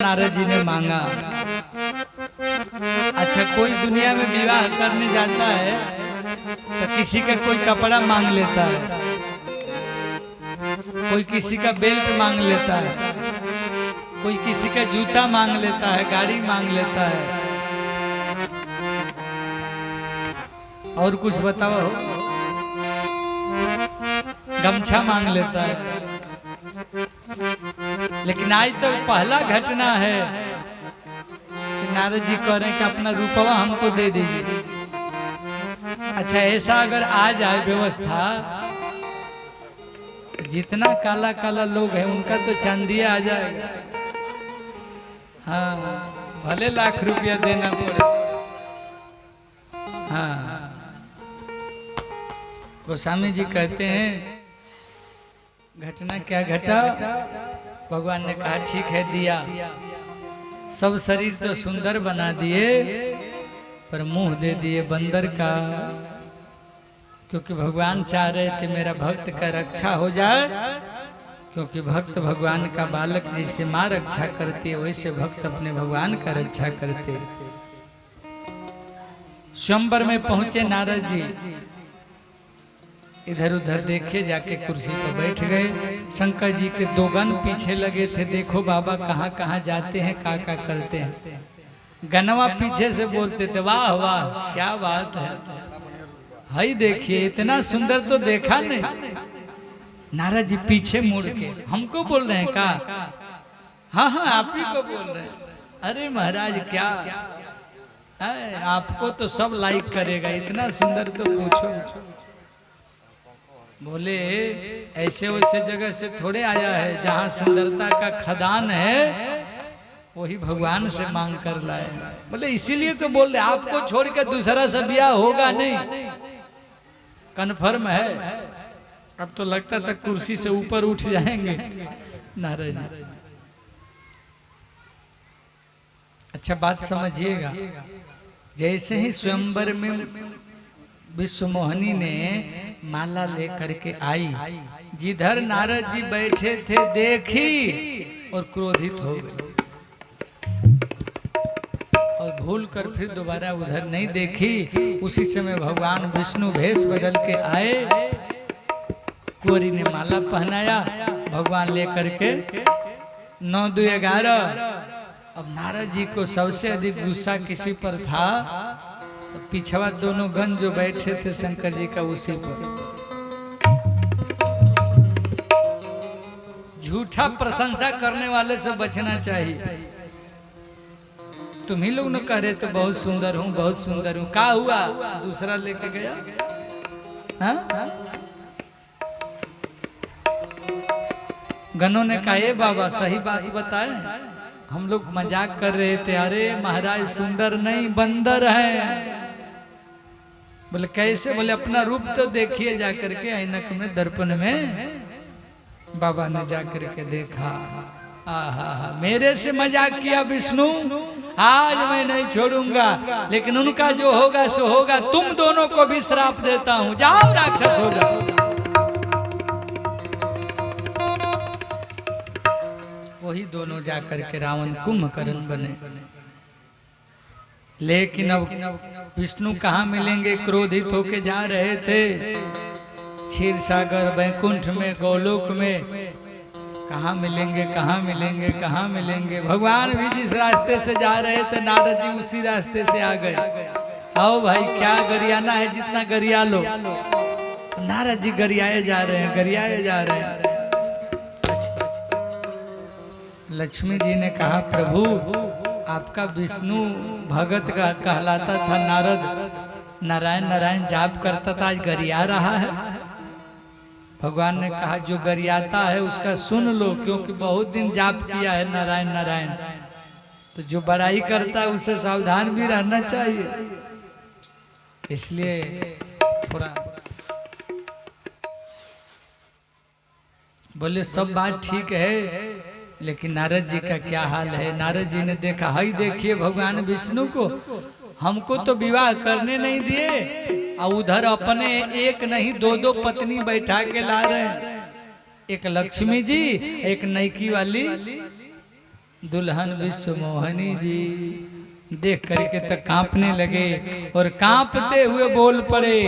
नारद जी ने मांगा। अच्छा, कोई दुनिया में विवाह करने जाता है तो किसी का कोई कपड़ा मांग लेता है, कोई किसी का बेल्ट मांग लेता है, कोई किसी का जूता मांग लेता है, गाड़ी मांग लेता है, और कुछ बताओ, गमछा मांग लेता है। लेकिन आज तो पहला घटना है कि नारद जी कह रहे हैं कि अपना रूपवा हमको दे दीजिए। अच्छा, ऐसा अगर आ जाए व्यवस्था, जितना काला काला लोग हैं उनका तो चांदिया आ जाएगा। हाँ, भले लाख रुपया देना पड़े। हाँ, गोस्वामी जी कहते हैं घटना क्या घटा। भगवान ने कहा ठीक है, दिया। सब शरीर तो सुंदर बना दिए पर मुंह दे दिए बंदर का, क्योंकि भगवान चाह रहे थे मेरा भक्त का रक्षा हो जाए। क्योंकि भक्त भगवान का बालक जैसे माँ रक्षा करती है, वैसे भक्त अपने भगवान का रक्षा करते। स्वयंवर में पहुंचे नारद जी, इधर उधर देखे, जाके कुर्सी पर बैठ गए। शंकर जी के दो गण पीछे लगे थे, देखो बाबा कहाँ कहाँ जाते हैं, का करते हैं। गनवा पीछे से बोलते थे, वाह वाह क्या बात है, हाय देखिए इतना सुंदर तो देखा नहीं। नारद जी पीछे मुड़ के हमको बोल रहे हैं का? हाँ हाँ, आप ही को बोल रहे हैं। अरे महाराज क्या है, आपको तो सब लाइक करेगा, इतना सुंदर तो पूछो। बोले ऐसे वैसे जगह से थोड़े आया है, जहाँ सुंदरता का खदान है वही भगवान से मांग कर लाए। बोले इसीलिए तो बोल रहे, आपको छोड़ के दूसरा से ब्याह होगा नहीं, कन्फर्म है। अब तो लगता था कुर्सी से ऊपर उठ जाएंगे नारायण। अच्छा, बात समझिएगा। जैसे ही स्वयंवर में विश्वमोहिनी ने माला लेकर के आई, जिधर नारद जी बैठे थे देखी और क्रोधित हो गए, और भूल कर फिर दोबारा उधर नहीं देखी। उसी समय भगवान विष्णु भेष बदल के आए, कुंवरी ने माला पहनाया, भगवान लेकर के 9 2 11। अब नारद जी को सबसे अधिक गुस्सा किसी पर था, तो पिछवा दोनों गण जो बैठे थे शंकर जी का, उसी पर। झूठा प्रशंसा करने वाले से बचना चाहिए। तुम ही लोग न कह रहे तो बहुत सुंदर हूँ, बहुत सुंदर हूँ, का हुआ दूसरा लेके गया? हाँ? गणों ने कहा ये बाबा सही बात बताए, हम लोग मजाक कर रहे थे। अरे महाराज सुंदर नहीं बंदर है। बोले कैसे? बोले अपना रूप तो देखिए जाकर के ऐनक में, दर्पण में। बाबा ने जाकर के देखा, आहा, मेरे से मजाक किया विष्णु, आज मैं नहीं छोड़ूंगा, लेकिन उनका जो होगा सो होगा। तुम दोनों को भी श्राप देता हूं, जाओ राक्षस हो जाओ। वही दोनों जाकर के रावण कुंभकर्ण बने। लेकिन अब विष्णु कहाँ मिलेंगे? क्रोधित होके जा रहे थे क्षीर सागर वैकुंठ में, गोलोक में। कहाँ मिलेंगे, कहाँ मिलेंगे, कहाँ मिलेंगे? भगवान भी जिस रास्ते से जा रहे थे नारद जी उसी रास्ते से आ गए। आओ भाई, क्या गरियाना है, जितना गरिया लो। नारद जी गरियाए जा रहे हैं, गरियाए जा रहे हैं। लक्ष्मी जी ने कहा, प्रभु आपका विष्णु भगत का कहलाता था नारद, नारायण नारायण जाप करता था, आज गरिया रहा है। भगवान ने कहा जो गरियाता है उसका सुन लो, क्योंकि बहुत दिन जाप किया है नारायण नारायण, तो जो बड़ाई करता है उससे सावधान भी रहना चाहिए। इसलिए थोड़ा बोले सब बात ठीक है, लेकिन नारद जी का क्या हाल है? नारद जी ने देखा, हाय देखिए भगवान विष्णु को, हमको तो विवाह करने नहीं दिए, और उधर अपने एक नहीं 2 पत्नी बैठा के ला रहे हैं। एक लक्ष्मी जी, एक नैकी वाली दुल्हन विश्व मोहनी जी देख करके तो कांपने लगे और कांपते हुए बोल पड़े,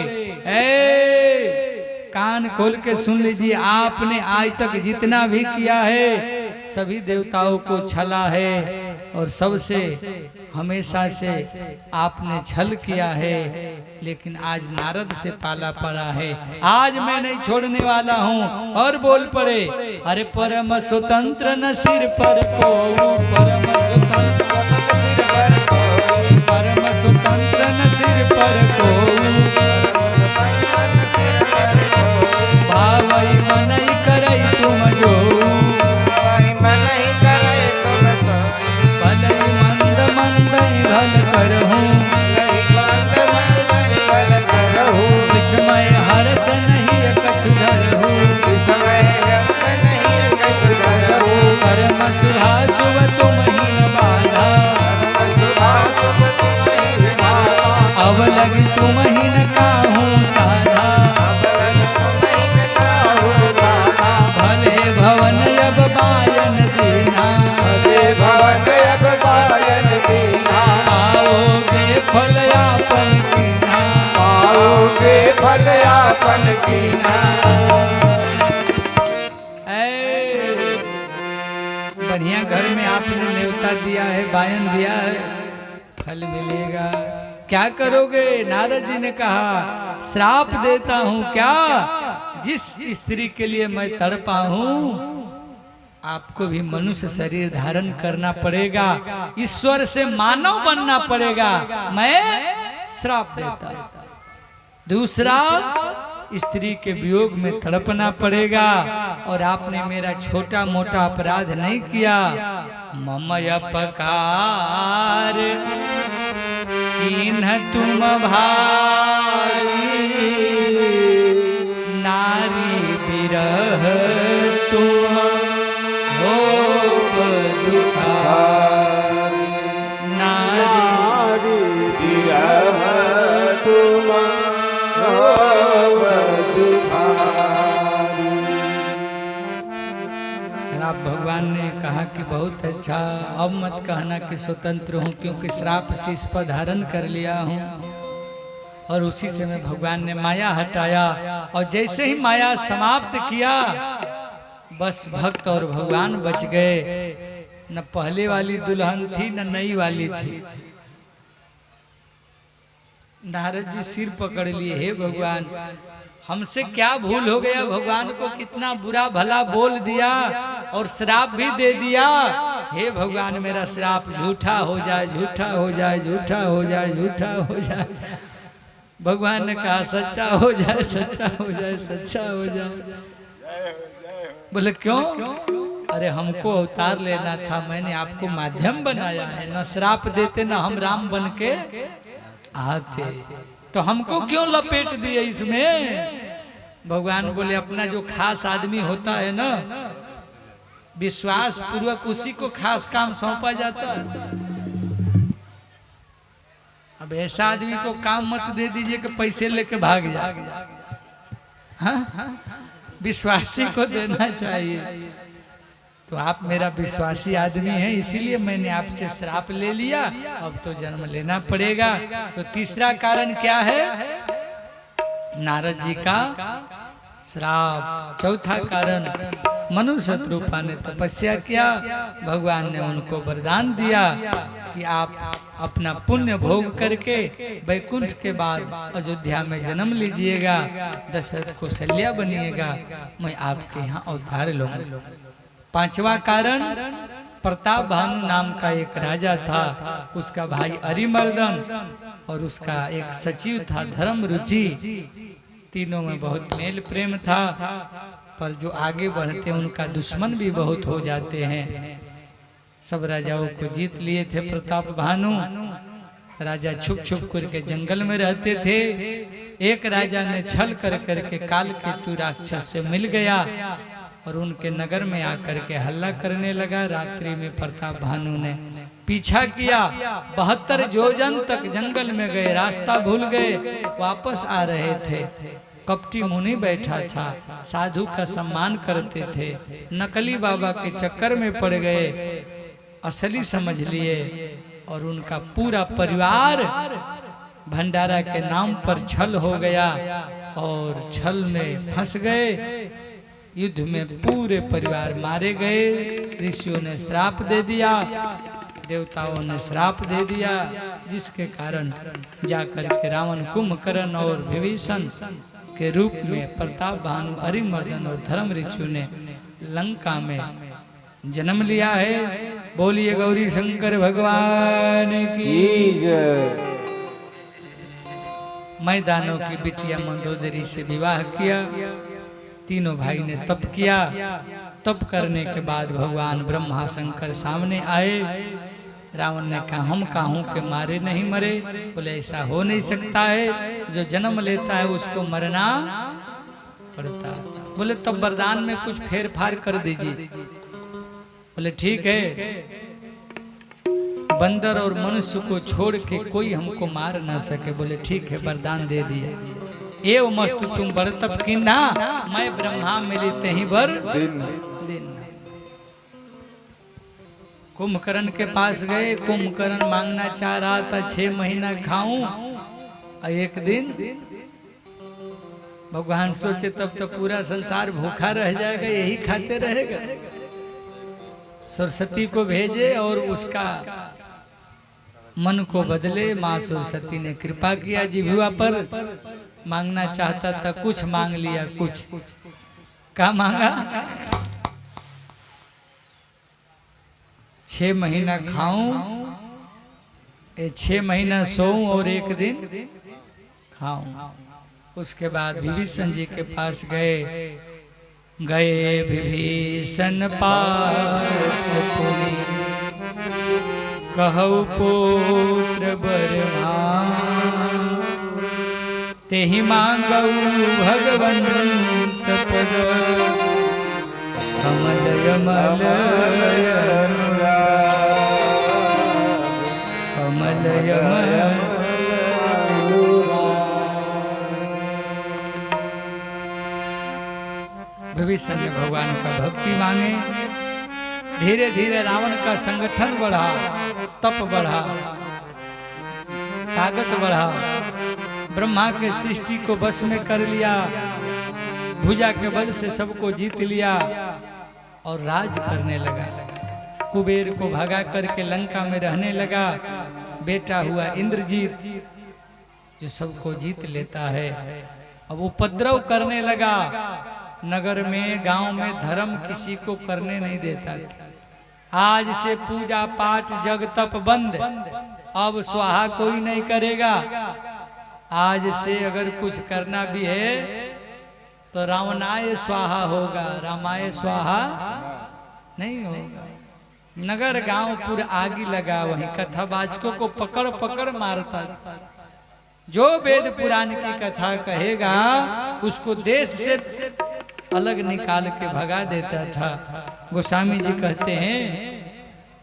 कान खोल के सुन लीजिए, आपने आज तक जितना भी किया है सभी देवताओं को छला है और सबसे हमेशा से आपने छल किया है, लेकिन आज नारद से पाला पड़ा है, आज मैं नहीं छोड़ने वाला हूँ। और बोल पड़े, अरे परम स्वतंत्र न सिर पर को, परम स्वतंत्र न सिर पर को, भावई मनई करई तुम जो, भलई मंद मंदई भल करहूँ, विस्मय हर्ष नहीं कछु धरहूँ, परम सुधा शुभ तुम ही बाधा, अब लगी तुम ही न काहूँ साधा, भले भवन अब बायन दीना, आओगे फल यापन कीना, बढ़िया घर में आपने न्योता दिया है, बायन दिया है, फल मिलेगा। क्या करोगे? नारद जी ने कहा, श्राप देता हूं क्या? जिस स्त्री के लिए मैं तड़पा हूं, आपको भी मनुष्य शरीर धारण करना पड़ेगा, ईश्वर से मानव बनना पड़ेगा, मैं श्राप देता। दूसरा, स्त्री के वियोग में तड़पना पड़ेगा, और आपने मेरा छोटा मोटा अपराध नहीं किया। मम अपकार कीन्ह तुम भारी, नारी बिरह तुम हो दुखारी, नारी बिरह तुम हो दुखारी। श्राप भगवान ने कहा कि बहुत अच्छा, अब मत कहना कि स्वतंत्र हूँ, क्योंकि श्राप से इस पर धारण कर लिया हूँ। और उसी से मैं भगवान ने माया हटाया, और जैसे ही माया समाप्त किया, बस भक्त और भगवान बच गए। न पहले वाली दुल्हन थी न नई वाली थी। नारद जी सिर पकड़ लिए, हे भगवान हमसे क्या भूल हो गया, भगवान को कितना बुरा भला बोल दिया और श्राप भी दे दिया। हे भगवान मेरा श्राप झूठा हो जाए, झूठा हो जाए, झूठा हो जाए, झूठा हो जाए। भगवान ने कहा सच्चा हो जाए, सच्चा हो जाए, सच्चा हो जाए। बोले क्यों? अरे हमको अवतार लेना था, मैंने आपको माध्यम बनाया है, न श्राप देते न हम राम बन के आते, तो हमको क्यों लपेट दिए इसमें? भगवान बोले अपना जो खास आदमी होता है ना, विश्वास पूर्वक उसी को खास काम सौंपा जाता है। अब ऐसा आदमी को काम मत दे दीजिए कि पैसे लेके भाग जाए। हाँ? विश्वासी को देना चाहिए। तो आप मेरा विश्वासी आदमी है, इसीलिए मैंने आपसे श्राप ले लिया, अब तो जन्म लेना पड़ेगा। तो तीसरा कारण क्या है? नारद जी का श्राप। चौथा कारण, मनुष्य रूपा ने तपस्या किया, भगवान ने उनको वरदान दिया कि आप अपना पुण्य भोग करके वैकुंठ के बाद अयोध्या में जन्म लीजिएगा, दशरथ को शल्या बनिएगा, मैं आपके यहाँ अवतार लूंगा। पांचवा कारण, प्रताप भानु नाम का एक राजा था, उसका भाई अरिमर्दन और उसका एक सचिव था धर्म रुचि। तीनों में बहुत मेल प्रेम था, पर जो आगे बढ़ते उनका दुश्मन भी बहुत हो जाते हैं। सब राजाओं को जीत लिए थे प्रताप भानु। राजा छुप छुप करके जंगल में रहते थे। एक राजा ने छल कर करके कालकेतु राक्षस से मिल गया और उनके नगर में आकर के हल्ला करने लगा। रात्रि में प्रताप भानु ने पीछा किया, 72 योजन तक जंगल में गए, रास्ता भूल गए, वापस आ रहे थे। कपटी मुनि बैठा था, साधु का सम्मान करते थे, नकली बाबा के चक्कर में पड़ गए। असली समझ लिए और उनका पूरा परिवार भंडारा के नाम पर छल हो गया और छल में फंस गए। युद्ध में पूरे परिवार मारे गए। ऋषियों ने श्राप दे दिया, देवताओं ने श्राप दे दिया, जिसके कारण जाकर के रावण कुंभकर्ण और विभीषण के रूप में प्रताप भानु अरिमर्दन और धर्म ऋषियों ने लंका में जन्म लिया है। बोलिए गौरी शंकर भगवान की जय। मैदानों की बिटिया मंदोदरी से विवाह किया। तीनों भाई ने तप किया। तप करने के बाद भगवान ब्रह्मा शंकर सामने आए। रावण ने कहा हम काहू के मारे नहीं मरे। बोले ऐसा हो नहीं सकता है, जो जन्म लेता है उसको मरना पड़ता। बोले तब वरदान में कुछ फेर फार कर दीजिए। बोले ठीक है, बंदर और मनुष्य को छोड़ के कोई हमको मार ना सके। बोले ठीक है, वरदान दे दिए। एव मस्तु तुम बर तप किन्ना, मैं ब्रह्मा मिली तही बर दिन। कुंभकर्ण के पास गए। कुंभकर्ण मांगना चाह रहा था 6 महीना खाऊं और एक दिन। भगवान सोचे तब तो पूरा संसार भूखा रह जाएगा, यही खाते रहेगा। सरस्वती को भेजे और उसका मन को बदले। माँ सरस्वती ने कृपा किया जिह्वा पर। मांगना चाहता था, कुछ मांग लिया। कुछ क्या मांगा? 6 महीना खाऊं, 6 महीना सोऊं और एक दिन खाऊं। उसके बाद विभीषण जी के पास गए। विभीषण पास पुनि, कहु पुत्र बर तेहि मांगऊ भगवंत पद, कमल यमल कमल यमल। विभीषण ने भगवान का भक्ति मांगे। धीरे धीरे रावण का संगठन बढ़ा, तप बढ़ा, ताकत बढ़ा। ब्रह्मा के सृष्टि को बस में कर लिया। भुजा के बल से सबको जीत लिया और राज करने लगा। कुबेर को भगा करके लंका में रहने लगा। बेटा हुआ इंद्रजीत, जो सबको जीत लेता है। अब उपद्रव करने लगा। नगर में, गांव में धर्म किसी को करने नहीं देता। आज से पूजा पाठ जग तप बंद। अब स्वाहा कोई नहीं करेगा। आज से अगर कुछ करना भी है तो रावणाय स्वाहा होगा, रामाय स्वाहा नहीं होगा। नगर गांव पूरा आगी लगा। वहीं कथावाचकों को पकड़ पकड़ मारता था। जो वेद पुराण की कथा कहेगा उसको देश से अलग निकाल के भगा देता था। गोस्वामी जी कहते हैं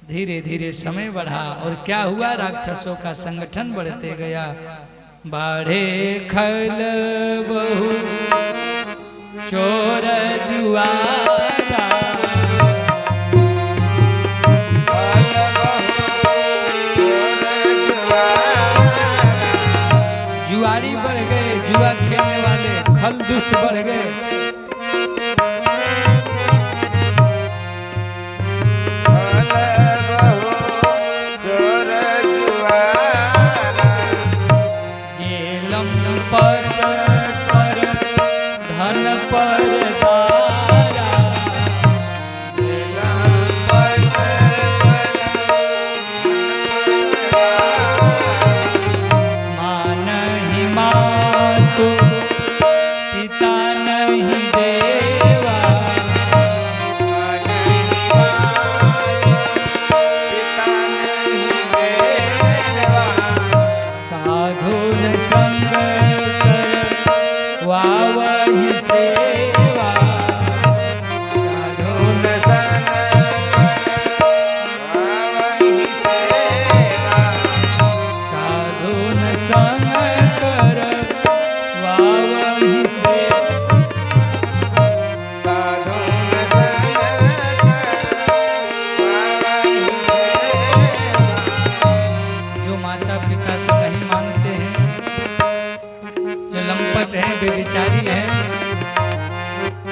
धीरे धीरे समय बढ़ा और क्या हुआ, राक्षसों का संगठन बढ़ते गया। बाढ़े खल बहु चोर जुआरा, जुआरी बढ़ गए, जुआ खेलने वाले खल दुष्ट बढ़ गए। पिता नहीं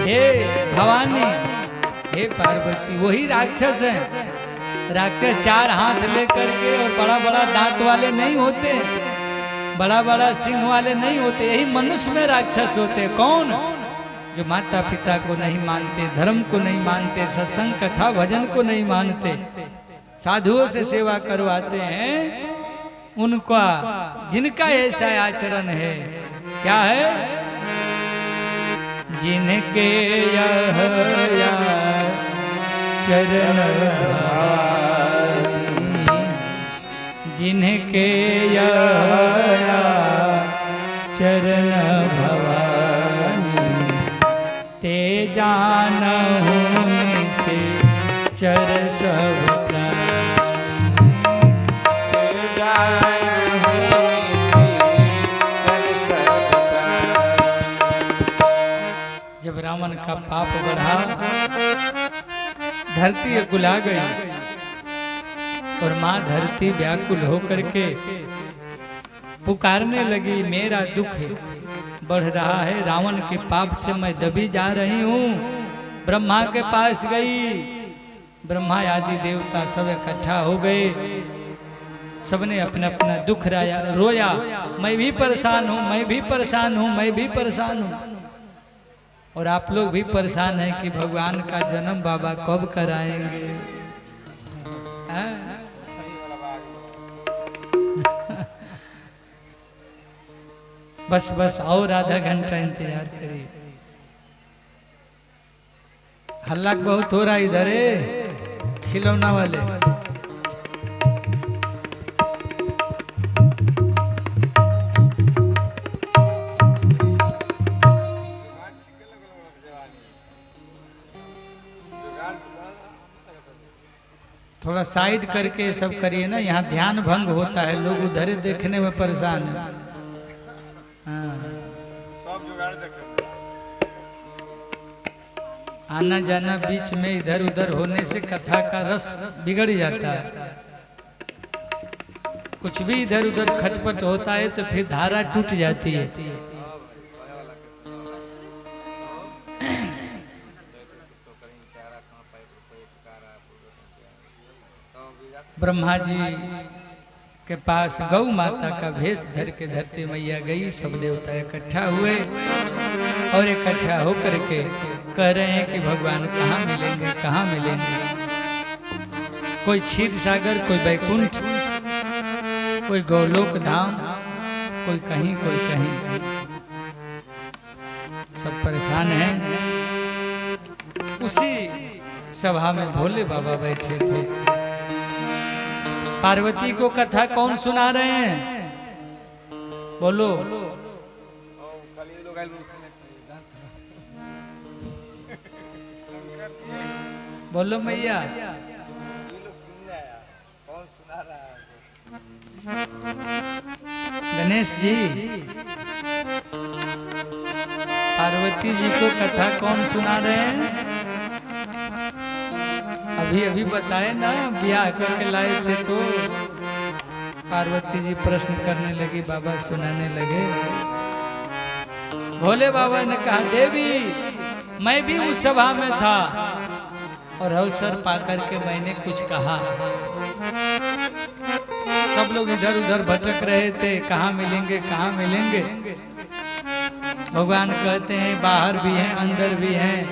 हे भवानी, हे पार्वती, वही राक्षस हैं। राक्षस 4 हाथ लेकर के और बड़ा बड़ा दांत वाले नहीं होते, बड़ा बड़ा सिंह वाले नहीं होते, यही मनुष्य में राक्षस होते। कौन? जो माता पिता को नहीं मानते, धर्म को नहीं मानते, सत्संग कथा भजन को नहीं मानते, साधुओं से सेवा करवाते हैं, उनका जिनका ऐसा आचरण है, क्या है? जिनके यह चरण जिनके यह चरण भवानी, ते जानहु से चर सब जब रावण का पाप बढ़ा, धरती गुला गई और माँ धरती व्याकुल होकर के पुकारने लगी, मेरा दुख बढ़ रहा है, रावण के पाप से मैं दबी जा रही हूँ। ब्रह्मा के पास गई, ब्रह्मा आदि देवता सब इकट्ठा हो गए, सबने अपना अपना दुख रोया, मैं भी परेशान हूँ, मैं भी परेशान हूँ, मैं भी परेशान हूँ। और आप लोग भी परेशान हैं कि भगवान का जन्म बाबा कब कराएंगे? बस बस और आधा घंटा इंतजार करिए। हल्ला बहुत हो रहा इधर है, खिलौना वाले। थोड़ा साइड करके सब करिए ना, यहाँ ध्यान भंग होता है, लोग उधर देखने में परेशान है। हाँ। आना जाना बीच में इधर उधर होने से कथा का रस बिगड़ जाता है। कुछ भी इधर उधर खटपट होता है तो फिर धारा टूट जाती है। ब्रह्मा जी के पास गौ माता का भेष धर के धरती मैया गई, सब देवता इकट्ठा हुए और इकट्ठा होकर के कह रहे हैं कि भगवान कहाँ मिलेंगे, कहाँ मिलेंगे। कोई क्षीर सागर, कोई बैकुंठ, कोई गौलोक धाम, कोई कहीं कोई कहीं, सब परेशान हैं। उसी सभा में भोले बाबा बैठे थे। पार्वती को कथा कौन सुना रहे हैं? बोलो। बोलो मैया। गणेश जी, पार्वती जी को कथा कौन सुना रहे हैं? अभी अभी बताए ना, ब्याह करके लाए थे तो पार्वती जी प्रश्न करने लगी, बाबा सुनाने लगे। भोले बाबा ने कहा, देवी मैं भी उस सभा में था और अवसर पाकर के मैंने कुछ कहा। सब लोग इधर उधर भटक रहे थे, कहाँ मिलेंगे कहाँ मिलेंगे। भगवान कहते हैं बाहर भी हैं अंदर भी हैं,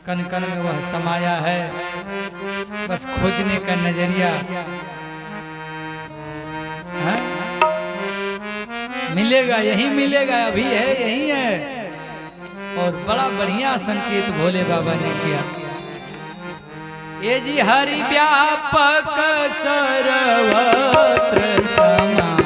कन कन में वह समाया है, बस खोजने का नजरिया है। मिलेगा, यही मिलेगा, अभी है यही है। और बड़ा बढ़िया संकेत भोले बाबा ने किया। ये जी हरि व्यापक सर्वत्र समान,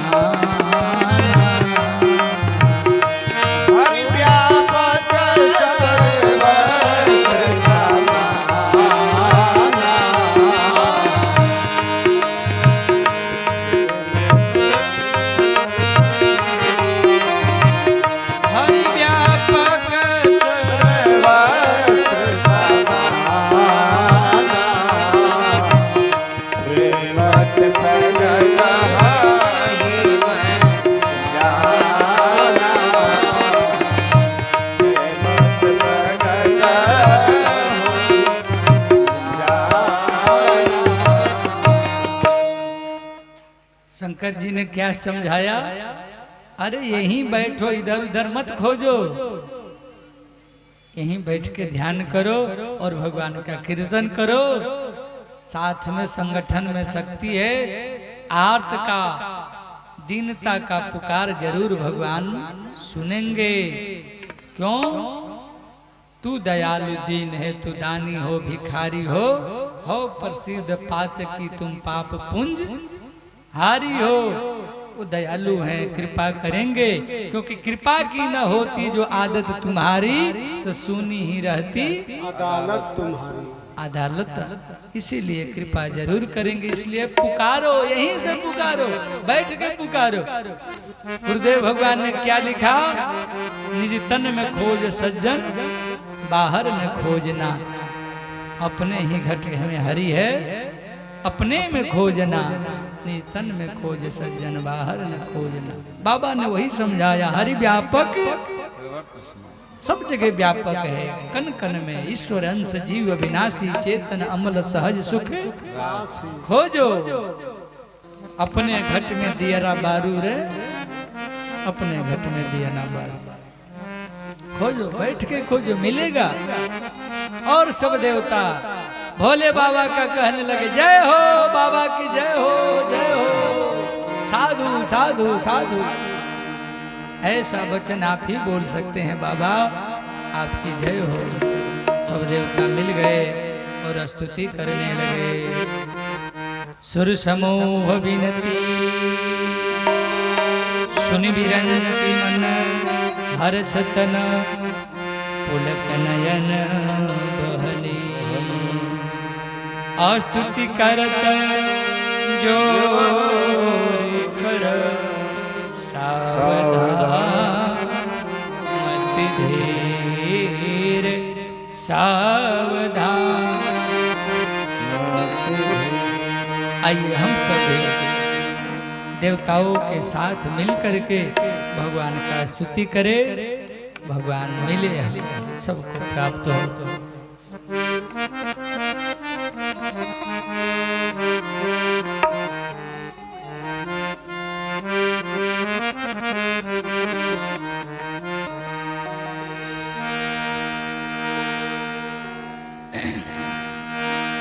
शंकर जी ने क्या समझाया, अरे यहीं बैठो, इधर उधर मत खोजो, यहीं बैठ के ध्यान करो और भगवान का कीर्तन करो। साथ में संगठन में शक्ति है, आर्त का दीनता का पुकार जरूर भगवान सुनेंगे। क्यों? तू दयालु दीन है, तू दानी हो भिखारी हो प्रसिद्ध पातकी तुम पाप पुंज हारी हो। वो दयालु हैं, कृपा करेंगे, क्योंकि कृपा की न होती जो आदत तुम्हारी तो सुनी ही रहती अदालत तुम्हारी। अदालत, इसीलिए कृपा जरूर करेंगे। इसलिए पुकारो, यहीं से पुकारो, बैठ के पुकारो। गुरुदेव भगवान ने क्या लिखा, निज तन में खोज सज्जन बाहर न खोजना, अपने ही घट में हरि है अपने में खोजना, निज तन में खोज सज्जन बाहर न खोजना। बाबा ने वही समझाया, हरि व्यापक सब जगह व्यापक है, कन कन में ईश्वर अंश जीव अविनाशी, चेतन अमल सहज सुख खोजो। अपने घट में दियरा बारू रे, अपने घट में दिया ना बारू खोजो, बैठ के खोजो, मिलेगा। और सब देवता भोले बाबा का कहने लगे, जय हो बाबा की जय हो, जय हो, साधु साधु साधु। ऐसा वचन आप ही बोल सकते हैं, बाबा आपकी जय हो। सब देवता मिल गए और स्तुति करने लगे। सुर समूह विनती सुनि विरंचि मन, हर्ष तन पुलक नयन बहनी। स्तुति करत जोर कर सावधान, मति धीर सावधान। आइए हम सभी देवताओं के साथ मिलकर के भगवान का स्तुति करें, भगवान मिले हम सबको प्राप्त हो।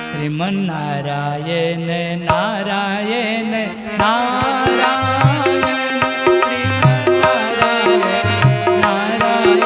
श्रीमन नारायण नारायण नारायण, श्रीमन नारायण नारायण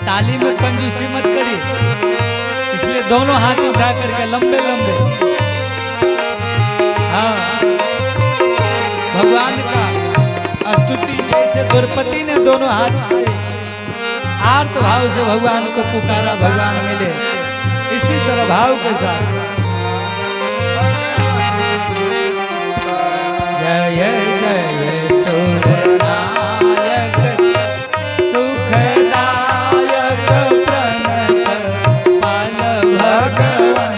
ताली में कंजूसी मत करिए, इसलिए दोनों हाथ उठा करके लंबे लंबे, हाँ, भगवान का स्तुति जैसे द्रौपदी ने दोनों हाथ से आर्त भाव से भगवान को पुकारा, भगवान मिले, इसी तरह भाव के साथ जय जय सुरनायक सुखदायक प्रणत पाल भगवन।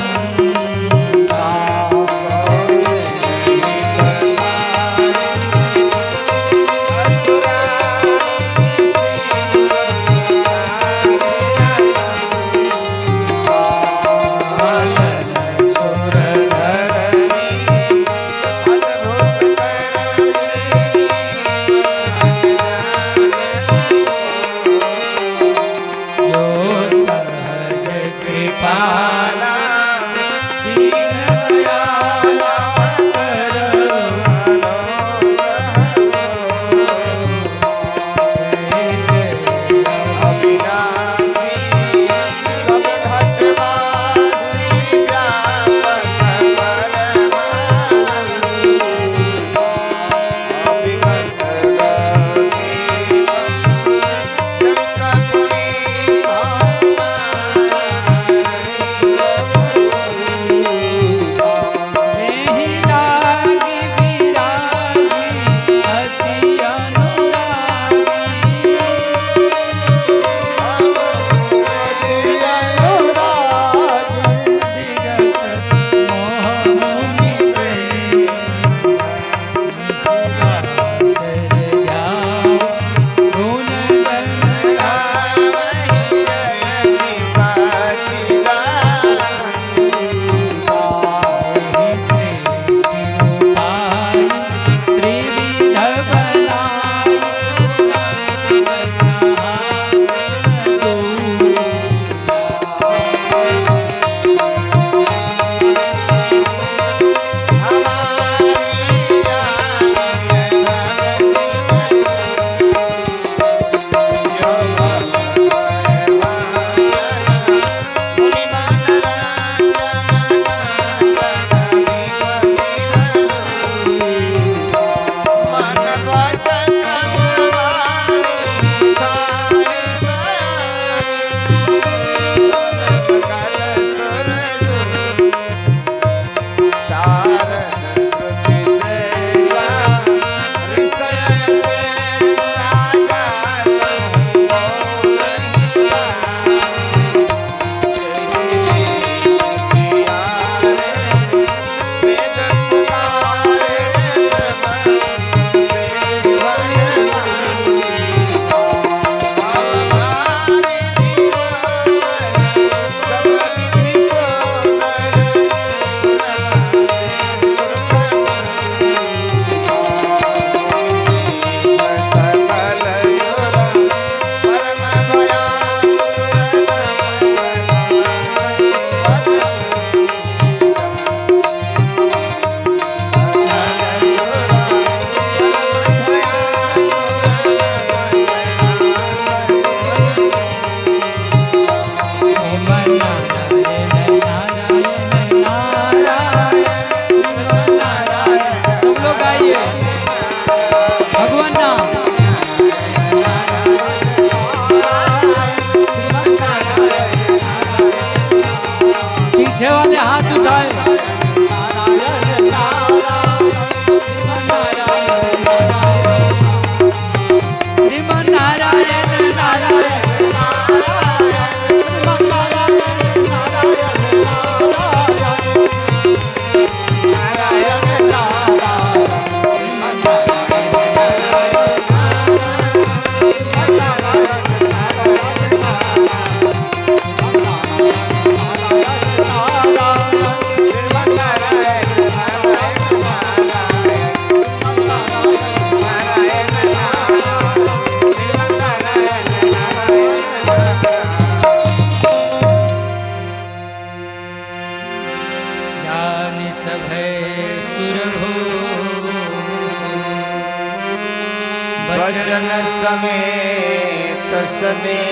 बचन समेत सने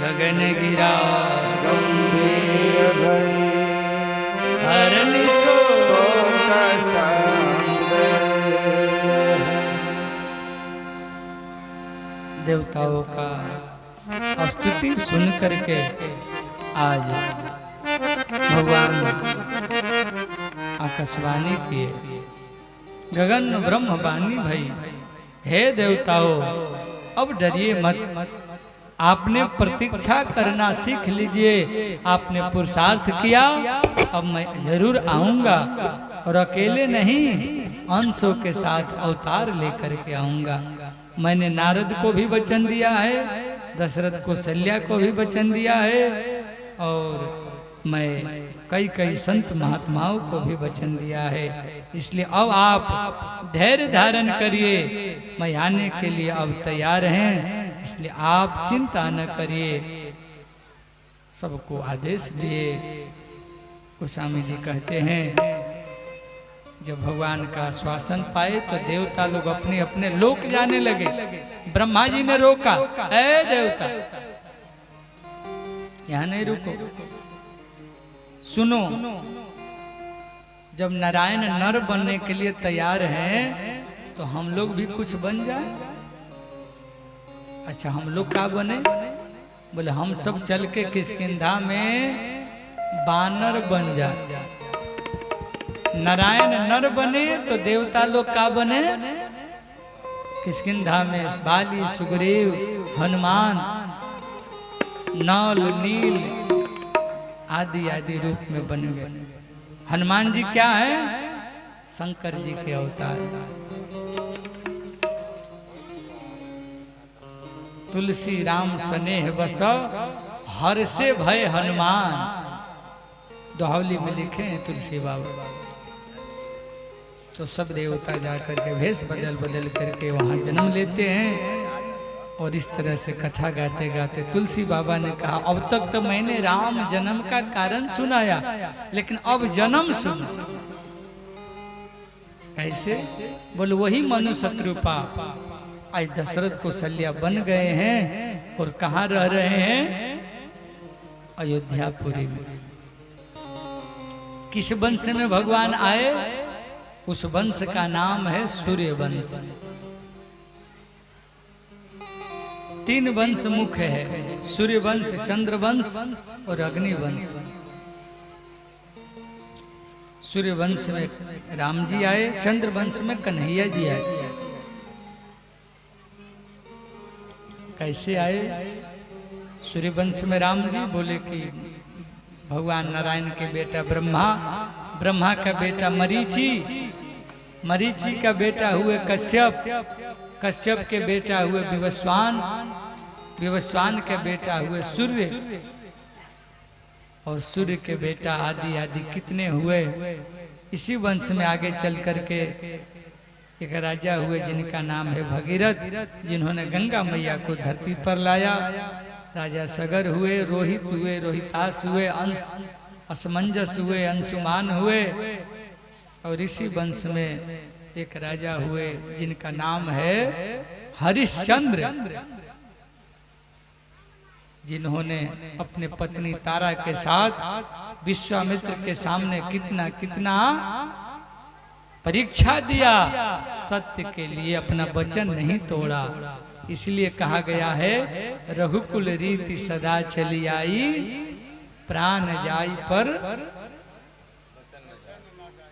गगन गिरा गंभीर भई हरण सो शोक संग। देवताओं का स्तुति सुन करके आज भगवान आकाशवाणी किए, गगन ब्रह्म वाणी भई, हे देवताओं अब डरिए मत, आपने प्रतीक्षा करना सीख लीजिए। आपने पुरुषार्थ किया, अब मैं जरूर आऊंगा और अकेले नहीं, अंशों के साथ अवतार लेकर के आऊंगा। मैंने नारद को भी वचन दिया है, दशरथ को शल्या को भी वचन दिया है, और मैं कई संत महात्माओं को भी वचन दिया है। इसलिए अब आप धैर्य धारण करिए, मैं आने के लिए अब तैयार हैं, इसलिए आप चिंता न करिए। सबको आदेश दिए। गोस्वामी जी कहते हैं जब भगवान का आश्वासन पाए तो देवता लोग अपने अपने लोक जाने लगे। ब्रह्मा जी ने रोका, ए देवता यहाँ नहीं रुको, सुनो, जब नारायण नर बनने के लिए तैयार हैं तो हम लोग भी कुछ बन जाए। अच्छा हम लोग क्या बने? बोले हम सब चल के किष्किंधा में बानर बन जाए। नारायण नर बने तो देवता लोग का बने? किष्किंधा में बाली, सुग्रीव, हनुमान, नल, नील आदि आदि रूप में बने। हनुमान जी क्या है? शंकर जी के अवतार। तुलसी राम स्नेह बस हर से भय हनुमान, दोहावली में लिखे हैं तुलसी बाबा। तो सब देवता जाकर के भेष बदल बदल करके वहाँ जन्म लेते हैं, और इस तरह से कथा गाते गाते तुलसी बाबा ने कहा अब तक तो मैंने राम जन्म का कारण सुनाया, लेकिन अब जन्म सुन। कैसे? बोले वही मनु शत्रुपा आज दशरथ को शल्या बन गए हैं और कहाँ रह रहे हैं? अयोध्यापुरी में। किस वंश में भगवान आए? उस वंश का नाम है सूर्य वंश। 3 वंश मुख्य है, सूर्य वंश, चंद्र वंश और अग्नि वंश। सूर्य वंश में राम जी आए, चंद्र वंश में कन्हैया जी आए। कैसे आए? सूर्य वंश में राम जी बोले कि भगवान नारायण के बेटा ब्रह्मा, ब्रह्मा का बेटा मरीचि, मरीचि का बेटा हुए कश्यप, कश्यप के बेटा हुए विवस्वान, विवस्वान के बेटा हुए सूर्य, और सूर्य के बेटा आदि आदि कितने हुए। इसी वंश में आगे चल करके एक राजा हुए जिनका नाम है भगीरथ, जिन्होंने गंगा मैया को धरती पर लाया। राजा सगर हुए, रोहित हुए, रोहितास हुए, अंश असमंजस हुए, अंशुमान हुए, और इसी वंश में एक राजा हुए जिनका नाम है हरिश्चंद्र, जिन्होंने अपने पत्नी तारा के साथ विश्वामित्र के सामने कितना कितना परीक्षा दिया, सत्य के लिए अपना वचन नहीं तोड़ा। इसलिए कहा गया है रघुकुल रीति सदा चली आई, प्राण जाई पर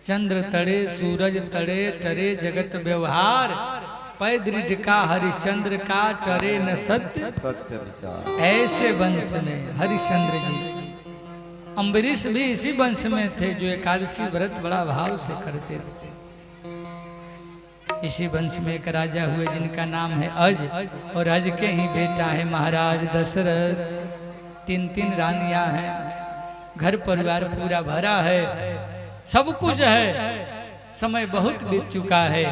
चंद्र तड़े सूरज तड़े, टरे जगत व्यवहार, पै दृढ़ का हरिश्चंद्र का टरे न सत्य सत्य। ऐसे वंश में हरिश्चंद्र जी। अम्बरीश भी इसी वंश में थे जो एकादशी व्रत बड़ा भाव से करते थे। इसी वंश में एक राजा हुए जिनका नाम है अज, और अज के ही बेटा है महाराज दशरथ। 3 रानियां हैं, घर परिवार पूरा भरा है, सब कुछ है, समय बहुत बीत चुका है,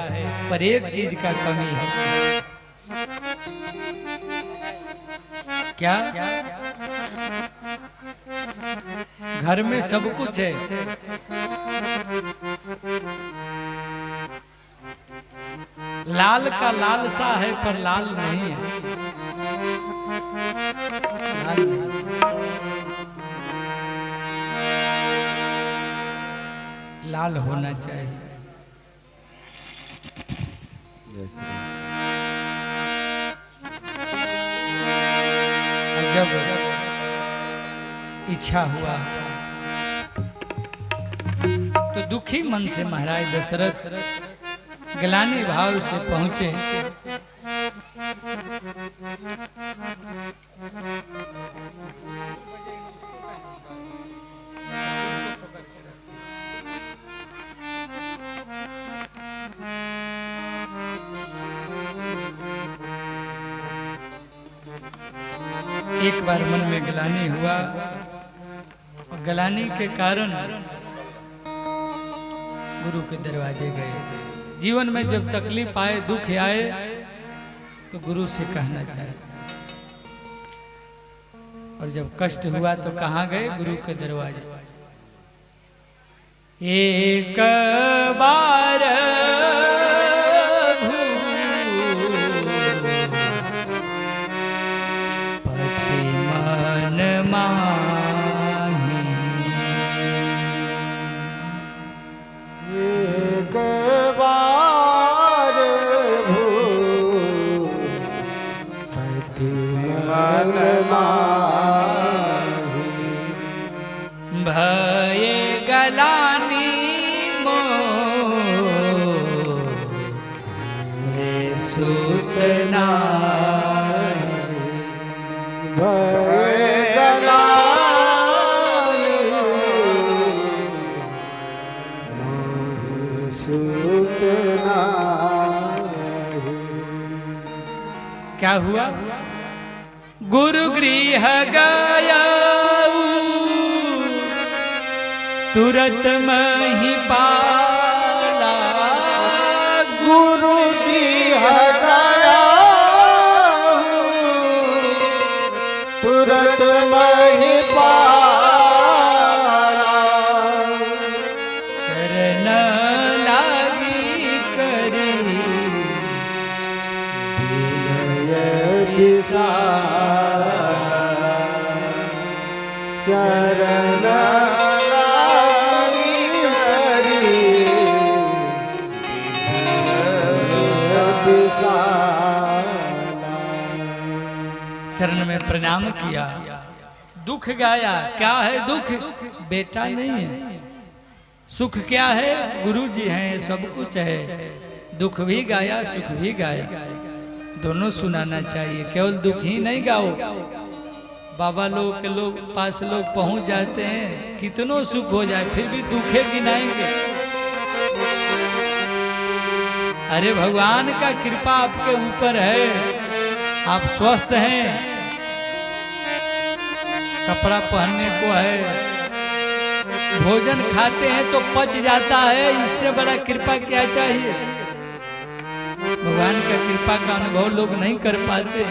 पर एक चीज का कमी है। क्या? घर में सब कुछ है, लाल का लालसा है पर लाल नहीं है। लाल नहीं। लाल होना चाहिए। जब इच्छा हुआ तो दुखी मन से महाराज दशरथ ग्लानि भाव से पहुंचे। एक बार मन में ग्लानि हुआ, ग्लानि के कारण गुरु के दरवाजे गए। जीवन में जब तकलीफ आए, दुख आए, तो गुरु से कहना चाहिए। और जब कष्ट हुआ तो कहाँ गए? गुरु के दरवाजे। एक बार पति मन माही, एक बार पति मन माही, भये गलानि मोरे सुत नाहि। भय गलानि मोहि सुत नाहि। क्या हुआ? गुरु गृह गया तुरत मही पाला। गुरु गृह गया तुरत मही पाला। चरण लागी करी विनय विसारा। चरण लागी करी विनय विसारा। चरण में प्रणाम किया, दुख गाया। क्या है दुख? बेटा नहीं है। सुख क्या है? गुरु जी हैं, सब कुछ है। दुख भी गाया, सुख भी गाया, दोनों सुनाना चाहिए। केवल दुख ही नहीं गाओ। बाबा लोग के पास लोग पहुंच जाते हैं, कितनों सुख हो जाए फिर भी दुखे गिनाएंगे। अरे भगवान का कृपा आपके ऊपर है, आप स्वस्थ हैं, कपड़ा पहनने को है, भोजन खाते हैं तो पच जाता है। इससे बड़ा कृपा क्या चाहिए? भगवान का कृपा का अनुभव लोग नहीं कर पाते।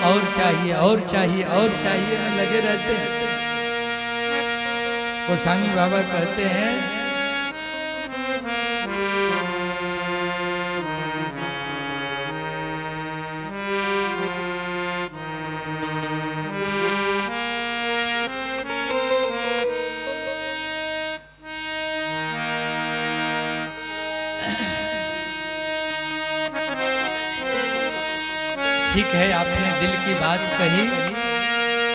और चाहिए, और चाहिए, और चाहिए में लगे रहते हैं। गोस्वामी बाबा कहते हैं, ठीक है आपने दिल की बात कही,